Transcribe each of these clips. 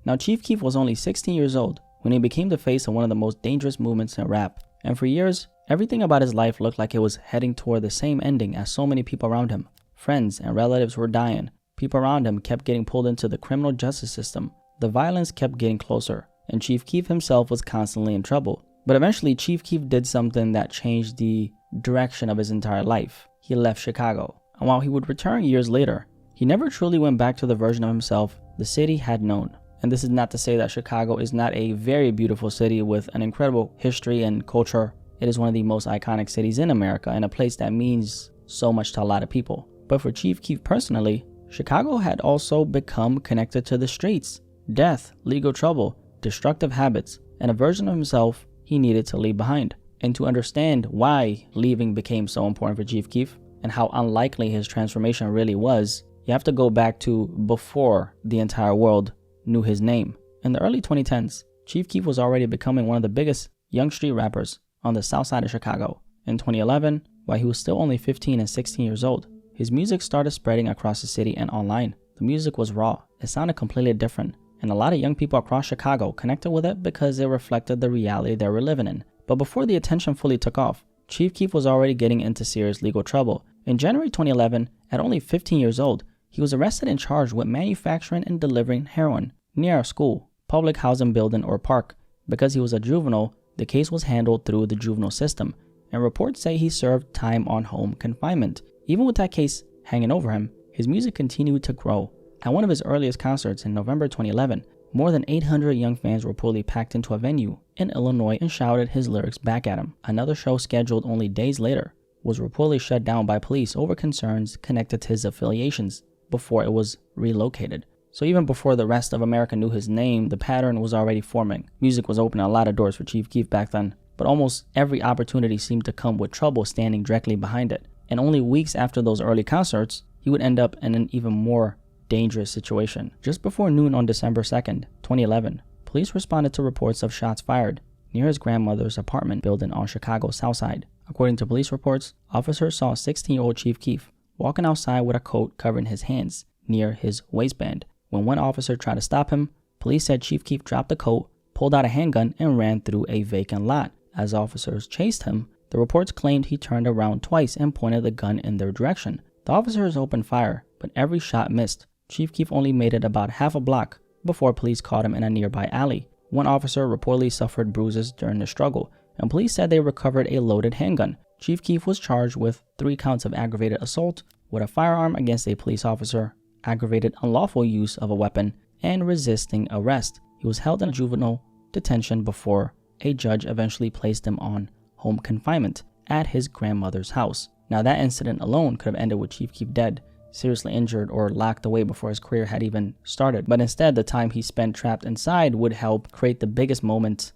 Now, Chief Keef was only 16 years old when he became the face of one of the most dangerous movements in rap. And for years, everything about his life looked like it was heading toward the same ending as so many people around him. Friends and relatives were dying. People around him kept getting pulled into the criminal justice system. The violence kept getting closer, and Chief Keef himself was constantly in trouble. But eventually, Chief Keef did something that changed the direction of his entire life. He left Chicago. And while he would return years later, he never truly went back to the version of himself the city had known. And this is not to say that Chicago is not a very beautiful city with an incredible history and culture. It is one of the most iconic cities in America and a place that means so much to a lot of people. But for Chief Keef personally, Chicago had also become connected to the streets, death, legal trouble, destructive habits, and a version of himself he needed to leave behind. And to understand why leaving became so important for Chief Keef and how unlikely his transformation really was, you have to go back to before the entire world knew his name. In the early 2010s, Chief Keef was already becoming one of the biggest young street rappers on the south side of Chicago. In 2011, while he was still only 15 and 16 years old, his music started spreading across the city and online. The music was raw, it sounded completely different, and a lot of young people across Chicago connected with it because it reflected the reality they were living in. But before the attention fully took off, Chief Keef was already getting into serious legal trouble. In January 2011, at only 15 years old, he was arrested and charged with manufacturing and delivering heroin near a school, public housing building, or park. Because he was a juvenile, the case was handled through the juvenile system, and reports say he served time on home confinement. Even with that case hanging over him, his music continued to grow. At one of his earliest concerts in November 2011, more than 800 young fans reportedly packed into a venue in Illinois and shouted his lyrics back at him. Another show scheduled only days later was reportedly shut down by police over concerns connected to his affiliations before it was relocated. So even before the rest of America knew his name, the pattern was already forming. Music was opening a lot of doors for Chief Keef back then, but almost every opportunity seemed to come with trouble standing directly behind it. And only weeks after those early concerts, he would end up in an even more dangerous situation. Just before noon on December 2nd, 2011, police responded to reports of shots fired near his grandmother's apartment building on Chicago's south side. According to police reports, officers saw 16-year-old Chief Keef walking outside with a coat covering his hands near his waistband. When one officer tried to stop him, police said Chief Keef dropped the coat, pulled out a handgun, and ran through a vacant lot. As officers chased him, the reports claimed he turned around twice and pointed the gun in their direction. The officers opened fire, but every shot missed. Chief Keef only made it about half a block before police caught him in a nearby alley. One officer reportedly suffered bruises during the struggle, and police said they recovered a loaded handgun. Chief Keef was charged with 3 counts of aggravated assault with a firearm against a police officer, aggravated unlawful use of a weapon, and resisting arrest. He was held in juvenile detention before a judge eventually placed him on home confinement at his grandmother's house. Now, that incident alone could have ended with Chief Keef dead, seriously injured, or locked away before his career had even started. But instead, the time he spent trapped inside would help create the biggest moment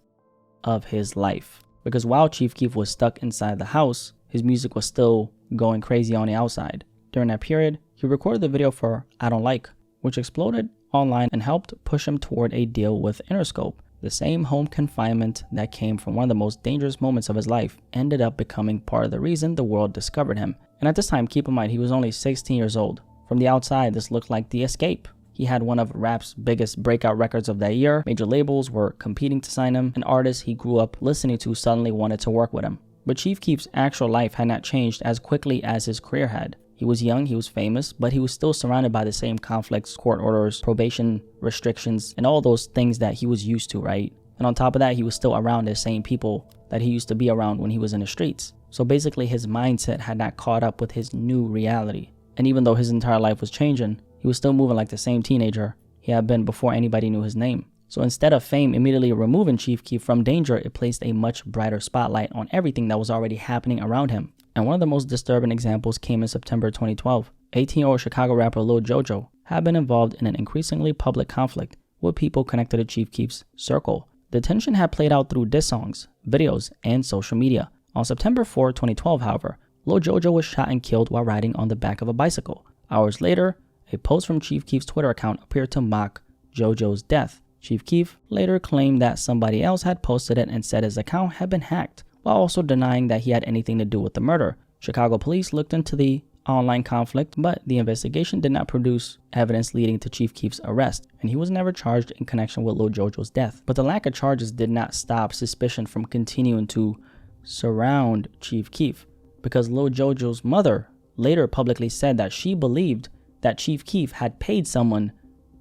of his life. Because while Chief Keef was stuck inside the house, his music was still going crazy on the outside. During that period, he recorded the video for I Don't Like, which exploded online and helped push him toward a deal with Interscope. The same home confinement that came from one of the most dangerous moments of his life ended up becoming part of the reason the world discovered him. And at this time, keep in mind, he was only 16 years old. From the outside, this looked like the escape. He had one of rap's biggest breakout records of that year. Major labels were competing to sign him, and artists he grew up listening to suddenly wanted to work with him. But Chief Keef's actual life had not changed as quickly as his career had. He was young, he was famous, but he was still surrounded by the same conflicts, court orders, probation, restrictions, and all those things that he was used to, right? And on top of that, he was still around the same people that he used to be around when he was in the streets. So basically, his mindset had not caught up with his new reality. And even though his entire life was changing, he was still moving like the same teenager he had been before anybody knew his name. So instead of fame immediately removing Chief Keef from danger, it placed a much brighter spotlight on everything that was already happening around him. And one of the most disturbing examples came in September 2012. 18-year-old Chicago rapper Lil Jojo had been involved in an increasingly public conflict with people connected to Chief Keef's circle. The tension had played out through diss songs, videos, and social media. On September 4, 2012, however, Lil Jojo was shot and killed while riding on the back of a bicycle. Hours later, a post from Chief Keef's Twitter account appeared to mock Jojo's death. Chief Keef later claimed that somebody else had posted it and said his account had been hacked, while also denying that he had anything to do with the murder. Chicago police looked into the online conflict, but the investigation did not produce evidence leading to Chief Keef's arrest, and he was never charged in connection with Lil Jojo's death. But the lack of charges did not stop suspicion from continuing to surround Chief Keef, because Lil Jojo's mother later publicly said that she believed that Chief Keef had paid someone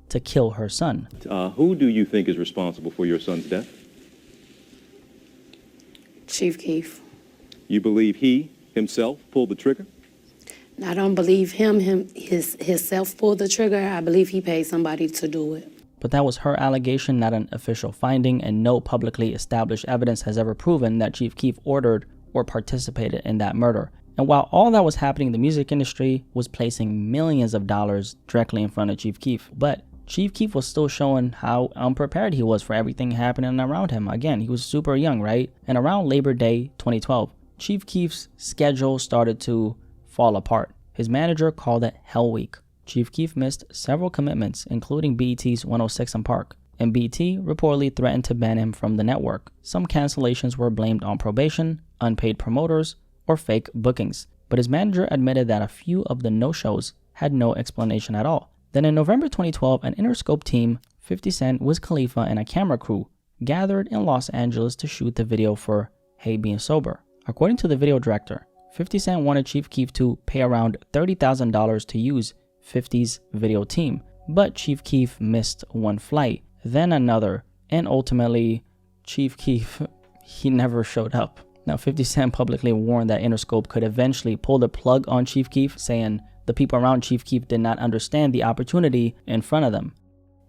to kill her son. Who do you think is responsible for your son's death? Chief Keef. You believe he himself pulled the trigger? I don't believe himself pulled the trigger. I believe he paid somebody to do it. But that was her allegation, not an official finding, and no publicly established evidence has ever proven that Chief Keef ordered or participated in that murder. And while all that was happening, the music industry was placing millions of dollars directly in front of Chief Keef. But Chief Keef was still showing how unprepared he was for everything happening around him. Again, he was super young, right? And around Labor Day 2012, Chief Keef's schedule started to fall apart. His manager called it Hell Week. Chief Keef missed several commitments, including BET's 106 & Park, and BET reportedly threatened to ban him from the network. Some cancellations were blamed on probation, unpaid promoters, or fake bookings, but his manager admitted that a few of the no-shows had no explanation at all. Then in November 2012, an Interscope team, 50 Cent, Wiz Khalifa, and a camera crew gathered in Los Angeles to shoot the video for Hey Being Sober. According to the video director, 50 Cent wanted Chief Keef to pay around $30,000 to use 50's video team, but Chief Keef missed one flight, then another, and ultimately Chief Keef, he never showed up. Now 50 Cent publicly warned that Interscope could eventually pull the plug on Chief Keef, saying the people around Chief Keef did not understand the opportunity in front of them.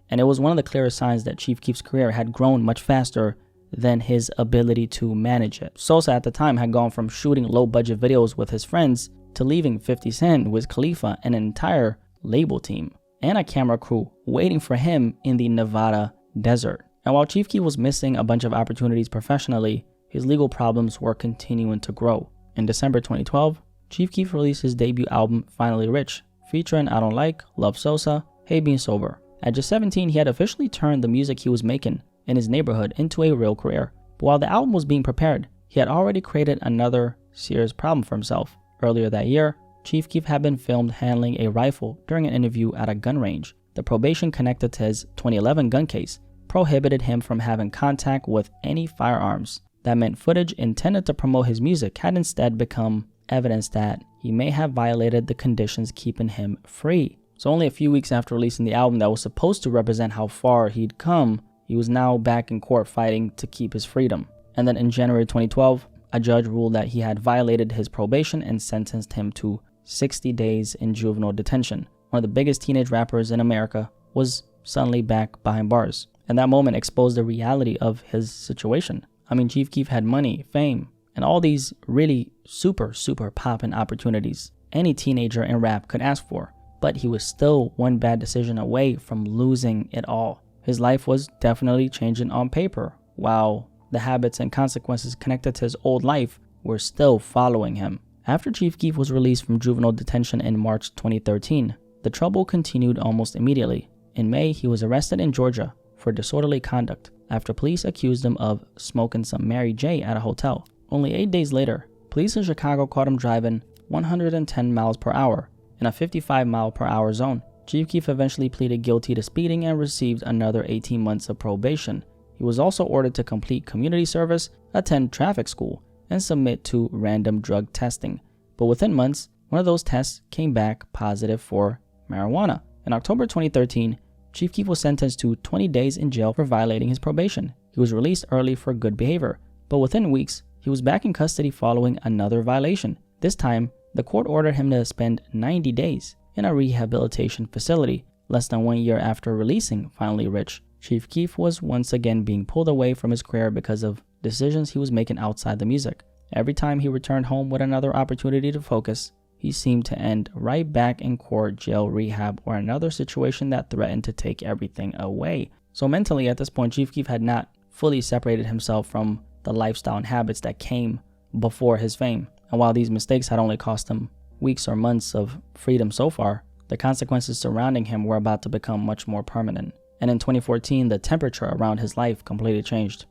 And it was one of the clearest signs that Chief Keef's career had grown much faster than his ability to manage it. Sosa at the time had gone from shooting low-budget videos with his friends to leaving 50 Cent, Wiz Khalifa, and an entire label team and a camera crew waiting for him in the Nevada desert. And while Chief Keef was missing a bunch of opportunities professionally, his legal problems were continuing to grow. In December 2012, Chief Keef released his debut album, Finally Rich, featuring I Don't Like, Love Sosa, Hey Being Sober. At just 17, he had officially turned the music he was making in his neighborhood into a real career. But while the album was being prepared, he had already created another serious problem for himself. Earlier that year, Chief Keef had been filmed handling a rifle during an interview at a gun range. The probation connected to his 2011 gun case prohibited him from having contact with any firearms. That meant footage intended to promote his music had instead become evidence that he may have violated the conditions keeping him free. So only a few weeks after releasing the album that was supposed to represent how far he'd come, he was now back in court fighting to keep his freedom. And then in January 2012, a judge ruled that he had violated his probation and sentenced him to 60 days in juvenile detention. One of the biggest teenage rappers in America was suddenly back behind bars. And that moment exposed the reality of his situation. I mean, Chief Keef had money, fame, and all these really super poppin' opportunities any teenager in rap could ask for. But he was still one bad decision away from losing it all. His life was definitely changing on paper, while the habits and consequences connected to his old life were still following him. After Chief Keef was released from juvenile detention in March 2013, the trouble continued almost immediately. In May, he was arrested in Georgia for disorderly conduct after police accused him of smoking some Mary J at a hotel. Only 8 days later, police in Chicago caught him driving 110 miles per hour in a 55 mile per hour zone. Chief Keef eventually pleaded guilty to speeding and received another 18 months of probation. He was also ordered to complete community service, attend traffic school, and submit to random drug testing. But within months, one of those tests came back positive for marijuana. In October 2013, Chief Keef was sentenced to 20 days in jail for violating his probation. He was released early for good behavior, but within weeks, he was back in custody following another violation. This time, the court ordered him to spend 90 days in a rehabilitation facility. Less than 1 year after releasing Finally Rich, Chief Keef was once again being pulled away from his career because of decisions he was making outside the music. Every time he returned home with another opportunity to focus, he seemed to end right back in court, jail, rehab, or another situation that threatened to take everything away. So mentally at this point, Chief Keef had not fully separated himself from the lifestyle and habits that came before his fame. And while these mistakes had only cost him weeks or months of freedom so far, the consequences surrounding him were about to become much more permanent. And in 2014, the temperature around his life completely changed.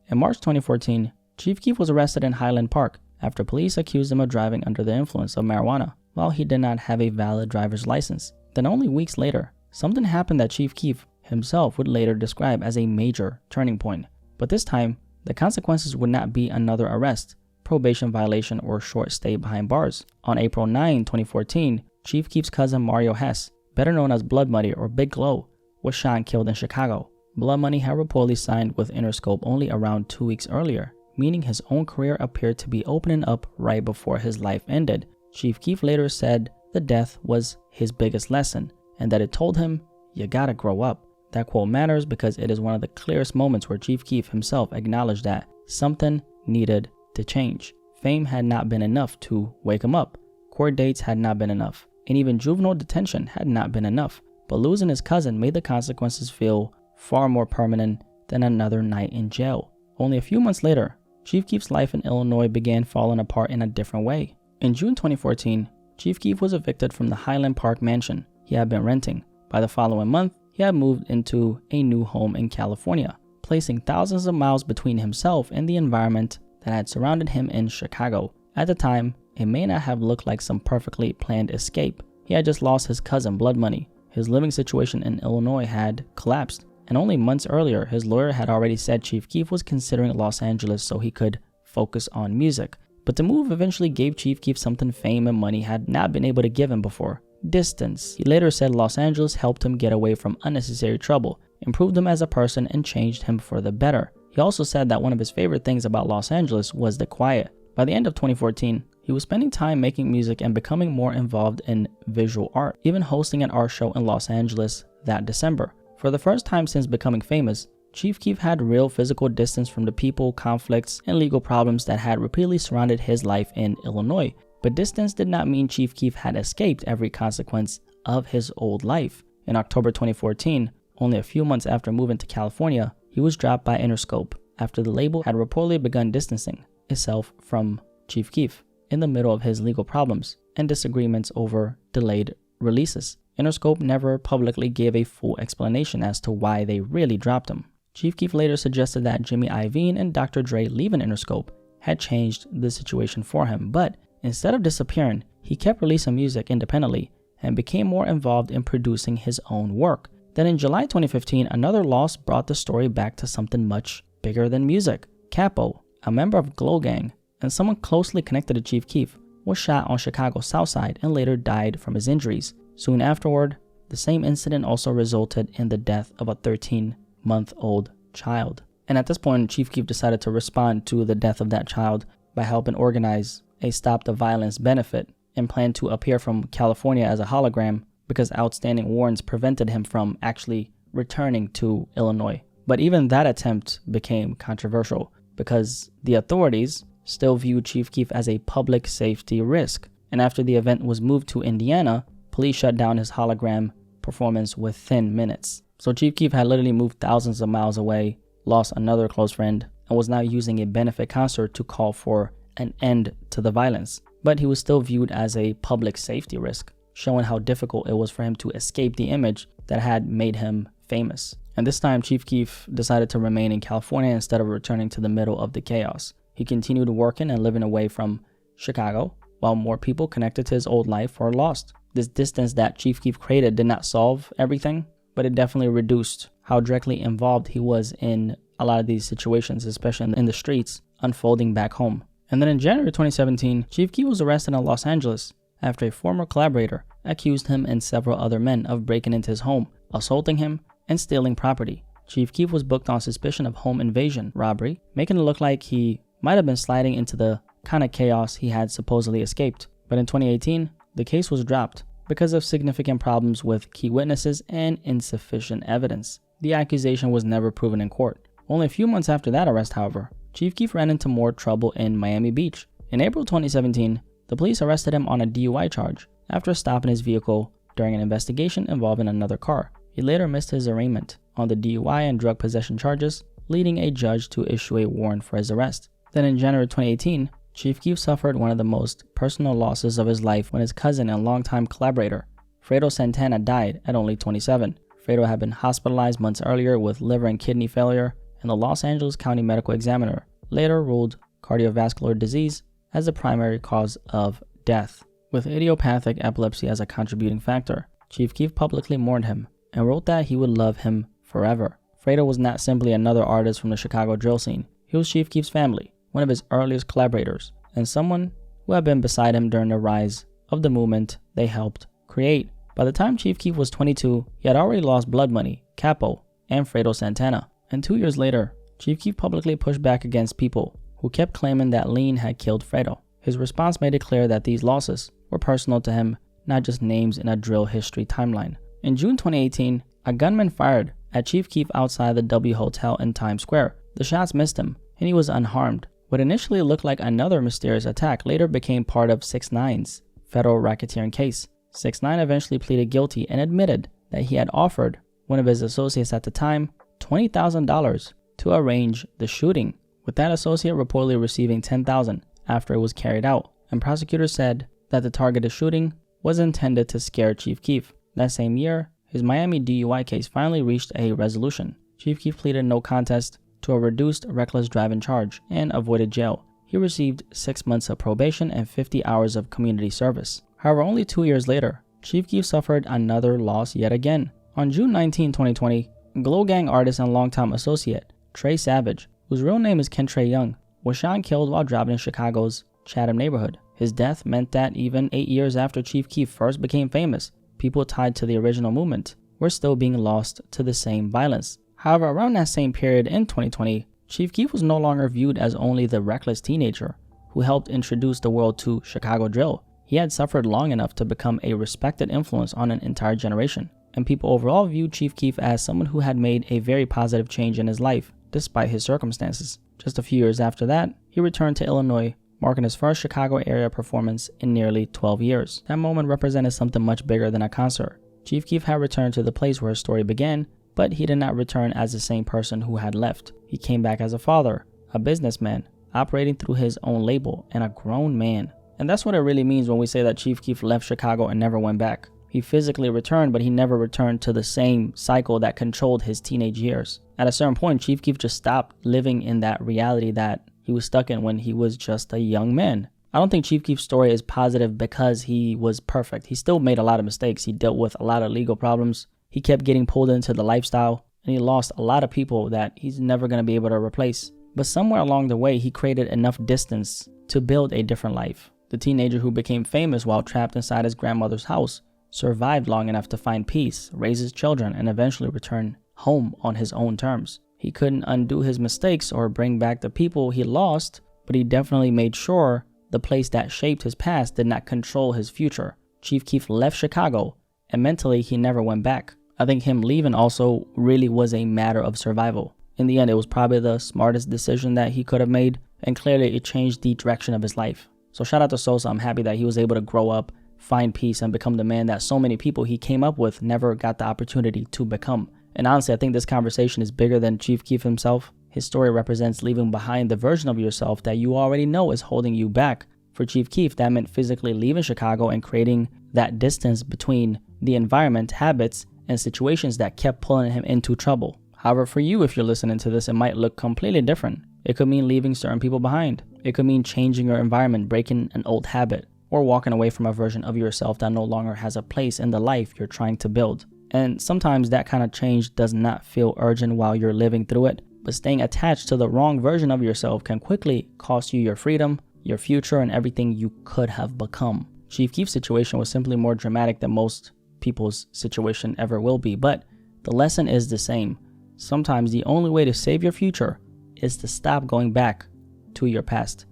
In March 2014, Chief Keef was arrested in Highland Park after police accused him of driving under the influence of marijuana. while he did not have a valid driver's license. Then only weeks later, something happened that Chief Keef himself would later describe as a major turning point. But this time, the consequences would not be another arrest, probation violation, or short stay behind bars. On April 9, 2014, Chief Keef's cousin Mario Hess, better known as Blood Money or Big Glow, was shot and killed in Chicago. Blood Money had reportedly signed with Interscope only around 2 weeks earlier, meaning his own career appeared to be opening up right before his life ended. Chief Keef later said the death was his biggest lesson, and that it told him, "You gotta grow up." That quote matters because it is one of the clearest moments where Chief Keef himself acknowledged that something needed to change. Fame had not been enough to wake him up. Court dates had not been enough. And even juvenile detention had not been enough. But losing his cousin made the consequences feel far more permanent than another night in jail. Only a few months later, Chief Keef's life in Illinois began falling apart in a different way. In June 2014, Chief Keef was evicted from the Highland Park mansion he had been renting. By the following month, he had moved into a new home in California, placing thousands of miles between himself and the environment that had surrounded him in Chicago. At the time, it may not have looked like some perfectly planned escape. He had just lost his cousin Blood Money. His living situation in Illinois had collapsed, and only months earlier, his lawyer had already said Chief Keef was considering Los Angeles so he could focus on music. But the move eventually gave Chief Keef something fame and money had not been able to give him before: distance. He later said Los Angeles helped him get away from unnecessary trouble, improved him as a person, and changed him for the better. He also said that one of his favorite things about Los Angeles was the quiet. By the end of 2014, he was spending time making music and becoming more involved in visual art, even hosting an art show in Los Angeles that December. For the first time since becoming famous, Chief Keef had real physical distance from the people, conflicts, and legal problems that had repeatedly surrounded his life in Illinois. But distance did not mean Chief Keef had escaped every consequence of his old life. In October 2014, only a few months after moving to California, he was dropped by Interscope after the label had reportedly begun distancing itself from Chief Keef in the middle of his legal problems and disagreements over delayed releases. Interscope never publicly gave a full explanation as to why they really dropped him. Chief Keef later suggested that Jimmy Iovine and Dr. Dre leaving Interscope had changed the situation for him, but instead of disappearing, he kept releasing music independently and became more involved in producing his own work. Then in July 2015, another loss brought the story back to something much bigger than music. Capo, a member of Glow Gang and someone closely connected to Chief Keef, was shot on Chicago's South Side and later died from his injuries. Soon afterward, the same incident also resulted in the death of a 13-month-old child. And at this point, Chief Keef decided to respond to the death of that child by helping organize a Stop the Violence benefit and planned to appear from California as a hologram because outstanding warrants prevented him from actually returning to Illinois. But even that attempt became controversial because the authorities still viewed Chief Keef as a public safety risk. And after the event was moved to Indiana, police shut down his hologram performance within minutes. So Chief Keef had literally moved thousands of miles away, lost another close friend, and was now using a benefit concert to call for an end to the violence. But he was still viewed as a public safety risk, showing how difficult it was for him to escape the image that had made him famous. And this time, Chief Keef decided to remain in California instead of returning to the middle of the chaos. He continued working and living away from Chicago, while more people connected to his old life were lost. This distance that Chief Keef created did not solve everything, but it definitely reduced how directly involved he was in a lot of these situations, especially in the streets, unfolding back home. And then in January 2017, Chief Keef was arrested in Los Angeles after a former collaborator accused him and several other men of breaking into his home, assaulting him, and stealing property. Chief Keef was booked on suspicion of home invasion robbery, making it look like he might have been sliding into the kind of chaos he had supposedly escaped. But in 2018, the case was dropped because of significant problems with key witnesses and insufficient evidence. The accusation was never proven in court. Only a few months after that arrest, however, Chief Keef ran into more trouble in Miami Beach. In April 2017, the police arrested him on a DUI charge after stopping his vehicle during an investigation involving another car. He later missed his arraignment on the DUI and drug possession charges, leading a judge to issue a warrant for his arrest. Then in January 2018, Chief Keef suffered one of the most personal losses of his life when his cousin and longtime collaborator, Fredo Santana, died at only 27. Fredo had been hospitalized months earlier with liver and kidney failure, and the Los Angeles County Medical Examiner later ruled cardiovascular disease as the primary cause of death. With idiopathic epilepsy as a contributing factor, Chief Keef publicly mourned him and wrote that he would love him forever. Fredo was not simply another artist from the Chicago drill scene. He was Chief Keef's family, one of his earliest collaborators, and someone who had been beside him during the rise of the movement they helped create. By the time Chief Keef was 22, he had already lost Blood Money, Capo, and Fredo Santana. And 2 years later, Chief Keef publicly pushed back against people who kept claiming that Lean had killed Fredo. His response made it clear that these losses were personal to him, not just names in a drill history timeline. In June 2018, a gunman fired at Chief Keef outside the W Hotel in Times Square. The shots missed him, and he was unharmed. What initially looked like another mysterious attack later became part of 6ix9ine's federal racketeering case. 6ix9ine eventually pleaded guilty and admitted that he had offered one of his associates at the time $20,000 to arrange the shooting, with that associate reportedly receiving $10,000 after it was carried out. And prosecutors said that the targeted shooting was intended to scare Chief Keef. That same year, his Miami DUI case finally reached a resolution. Chief Keef pleaded no contest to a reduced reckless driving charge and avoided jail. He received 6 months of probation and 50 hours of community service. However, only 2 years later, Chief Keef suffered another loss yet again. On June 19, 2020, Glow Gang artist and longtime associate Trey Savage, whose real name is Kentrey Young, was shot and killed while driving in Chicago's Chatham neighborhood. His death meant that even 8 years after Chief Keef first became famous, people tied to the original movement were still being lost to the same violence. However, around that same period in 2020, Chief Keef was no longer viewed as only the reckless teenager who helped introduce the world to Chicago drill. He had suffered long enough to become a respected influence on an entire generation, and people overall viewed Chief Keef as someone who had made a very positive change in his life, despite his circumstances. Just a few years after that, he returned to Illinois, marking his first Chicago area performance in nearly 12 years. That moment represented something much bigger than a concert. Chief Keef had returned to the place where his story began, but he did not return as the same person who had left. He came back as a father, a businessman, operating through his own label, and a grown man. And that's what it really means when we say that Chief Keef left Chicago and never went back. He physically returned, but he never returned to the same cycle that controlled his teenage years. At a certain point, Chief Keef just stopped living in that reality that he was stuck in when he was just a young man. I don't think Chief Keef's story is positive because he was perfect. He still made a lot of mistakes. He dealt with a lot of legal problems. He kept getting pulled into the lifestyle, and he lost a lot of people that he's never going to be able to replace. But somewhere along the way, he created enough distance to build a different life. The teenager who became famous while trapped inside his grandmother's house survived long enough to find peace, raise his children, and eventually return home on his own terms. He couldn't undo his mistakes or bring back the people he lost, but he definitely made sure the place that shaped his past did not control his future. Chief Keef left Chicago, and mentally he never went back. I think him leaving also really was a matter of survival. In the end, it was probably the smartest decision that he could have made, and clearly it changed the direction of his life. So shout out to Sosa. I'm happy that he was able to grow up, find peace, and become the man that so many people he came up with never got the opportunity to become. And honestly, I think this conversation is bigger than Chief Keef himself. His story represents leaving behind the version of yourself that you already know is holding you back. For Chief Keef, that meant physically leaving Chicago and creating that distance between the environment, habits, and situations that kept pulling him into trouble. However, for you, if you're listening to this, it might look completely different. It could mean leaving certain people behind. It could mean changing your environment, breaking an old habit, or walking away from a version of yourself that no longer has a place in the life you're trying to build. And sometimes that kind of change does not feel urgent while you're living through it, but staying attached to the wrong version of yourself can quickly cost you your freedom, your future, and everything you could have become. Chief Keef's situation was simply more dramatic than most people's situation ever will be, but the lesson is the same. Sometimes the only way to save your future is to stop going back to your past.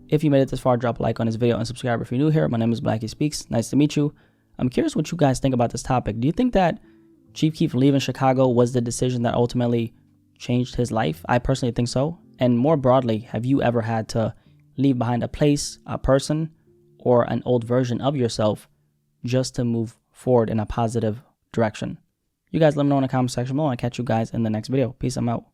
If you made it this far, drop a like on this video and subscribe if you're new here. My name is Blackie Speaks. Nice to meet you. I'm curious what you guys think about this topic. Do you think that Chief Keef leaving Chicago was the decision that ultimately changed his life? I personally think so. And more broadly, have you ever had to leave behind a place, a person, or an old version of yourself just to move forward in a positive direction? You guys let me know in the comment section below, and I'll catch you guys in the next video. Peace, I'm out.